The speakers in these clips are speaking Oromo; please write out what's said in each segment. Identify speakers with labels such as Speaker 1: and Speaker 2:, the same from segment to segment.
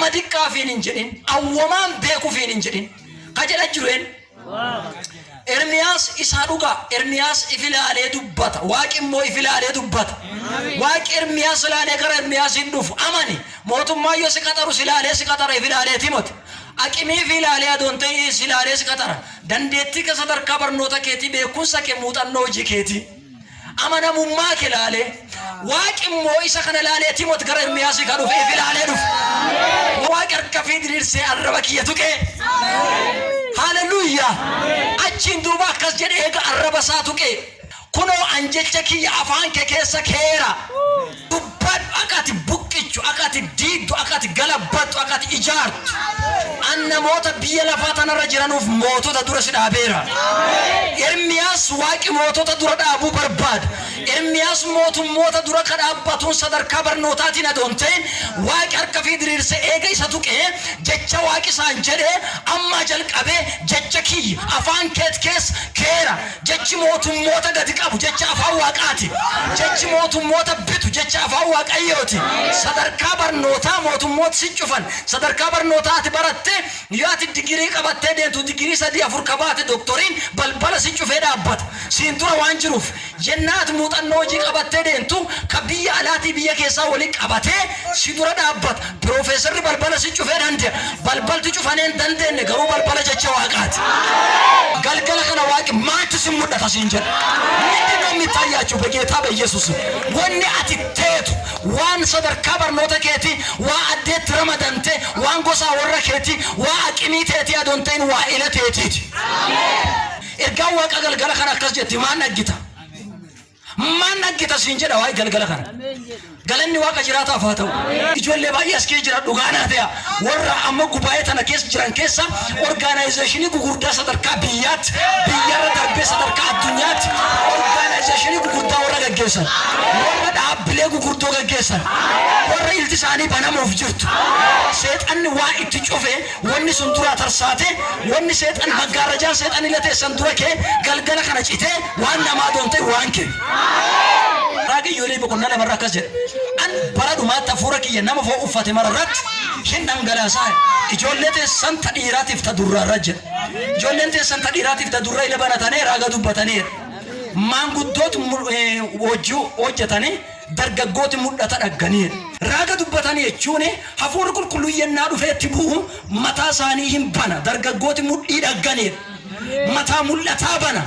Speaker 1: nama diqqaafiin hin jedhin awwamaan beekuufiin hin jedhin kajedha jireen Ermiyaas isa dhuga Ermiyaas ifilaalee dubbata waaqi immoo ifilaalee dubbata waaqi Ermiyaas ilaalee gara Ermiyaas hin dhufu amani mootummaa yoo si qaxaru silaalee si qaxara ifilaalee timoti aqimii filaalee adoonte silaalee si qaxara dandeettii ka sadarkaa barnoota keetii beekumsa kee muuxannoo hojii keetii amanamummaa kee ilaalee waaqi immoo isa kana ilaalee timoti gara Ermiyaas ka dhufe ifilaalee dhufu waaqi harka fi diriirsee arraba kiyya tuqee Hallelujah. Achin duba kas jedhe eega arraba isaa tuqee kunoo anjecha kiyya afaan kee keessa keera dubbadhu akati buqqichu akati diiddu akati galabbatu akati ijaartu an namoota biyya lafaa tanarra jiranuuf mootota dura si dhaabeera Ermiyaas waaqi mootota dura dhaabuu barbaada Ermiyaas mootummoota dura ka dhaabbatuun sadarkaa barnootaatiin adoon ta'in waaqi harka fi diriirse eega isa tuqee jecha waaqi isaan jedhe amma jalqabee jecha kiyya afaan keet keessa keera jechi mootummoota gadi qabu jecha afaan waaqaati jechi mootummoota bitu jecha afaan waaqayyooti sadarkaa barnootaa mootummoota si cufan sadarkaa barnootaati baratte yoo ati digirii qabattee deemtu digirii 3-4 qabaate doktoriin balbala si cufee dhaabbata siin dura waan jiruuf jennaat muuxannoo hojii qabattee deemtu ka biyya alaatii biyya keessaa waliin qabatee si dura dhaabbata piroofeesarri balbala si cufee dandeenya balbalti cufaneen dandeenye garuu balbala jecha waaqaati galgala kana waaqi maatti si mudhata siin jedha ምንድነው የሚታያችሁ በጌታ በኢየሱስ ወኔ አትቴቱ ዋን ሰደርካ በርኖተ ኬቲ ዋ አዴት ረመዳንቴ ዋን ጎሳ ወረ ኬቲ ዋ አቂሚቴቲ አዶንቴን ዋ ኢለቴቲ እርጋው ዋቀ ገልገለ ከና ከስጀቲ ማን ነግታ ሲንጀዳ ዋይ ገልገለ ከና galanni waaqa jiraata afaatau ijoollee baay'ee as keessa jira dhugaanaataya warra amma gubaa'ee tana keessa jiran keessa organizationii gugurdaa sadarkaa biyyaatti biyyarra darbee sadarkaa addunyaatti organizationii gugurdaa warra gaggeessan warra dhaabbilee gugurdoo gaggeessan warra ilti isaanii banamuuf jirtu seexanni waa itti cufe wanni sun dura tarsaate wanni seexan maggaarajaan seexan ilateessan dura kee galgala kana citee waan namaa doonte waan kee raagi yolee bokonna nama rakas jedhe an baradu maata fuura kiyya nama foo uffate mararat hin dhangalaasaa ijoollee teessan ta dhiiraatiif ta durraarra jedhe ijoolleen teessan ta dhiiraatiif ta durra ila banatanii raaga dubbatanii maanguddoot hojjetanii dargaggooti mul'ata dhagganii raaga dubbatanii jechuun hafuura qulqulluu yennaa dhufeetti bu'u mataa isaanii hin bana dargaggooti mudhii dhagganii mataa mul'ataa bana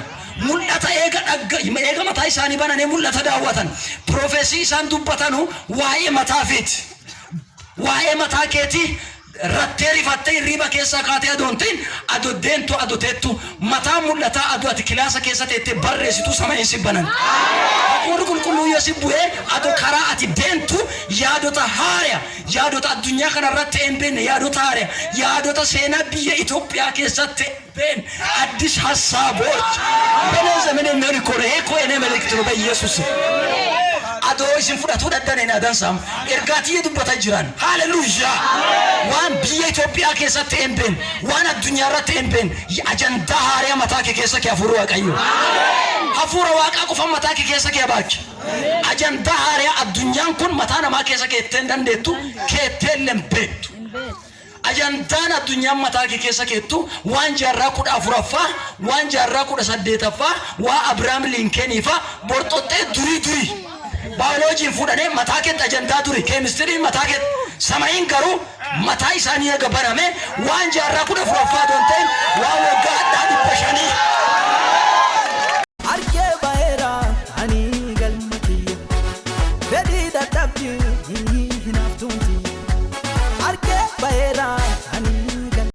Speaker 1: mul'ata eega mataa isaanii bananii mul'ata daawwatan profeesii isaan dubbatanu waa'ee mataafiti waa'ee mataa keetii rattee rifattee riba keessa kaatee adoontiin adodeentu adoteettu mataa mul'ata adu ati kilaasa keessa teettee barreessitu samaa'iinsi banan hafuurri qulqulluu yoo si bu'ee ado karaa ati deentu yaadota haariya yaadota addunyaa kanarratti hin beekne yaadota haariya yaadota seenaa biyya Itoophiyaa keessatti ben አዲስ ሐሳቦች በነዛ ምን እንደሚኮረ እኮ እኔ መልእክት ነው በኢየሱስ አዶይስን ፍዳቱ ደደነና ዳንሳም እርጋት ይዱበታ ጅራን ሃሌሉያ ዋን ቢየ ኢትዮጵያ ከሰተ ኤምቤን ዋን አዱኛ ራተ ኤምቤን አጀንዳ ሃሪያ ማታከ ከሰከ ያፉሩ ዋቀዩ hafuura waaqa qofa mataa kee keessa kee baach ajanda haariya addunyaan kun mataa namaa keessa keetteen dandeettu keetteellen beektu ajandaan addunyaan mataa kee keessa keettu waan jaarraa 14ffaa waan jaarraa 18ffaa waa Abrahaam Lincolniifaa borxoxxee durii baayoloojiin fuudhanii mataa keetti ajandaa durii keemistiriin mataa keetti samaa'iin garuu mataa isaanii eega barame waan jaarraa 14ffaa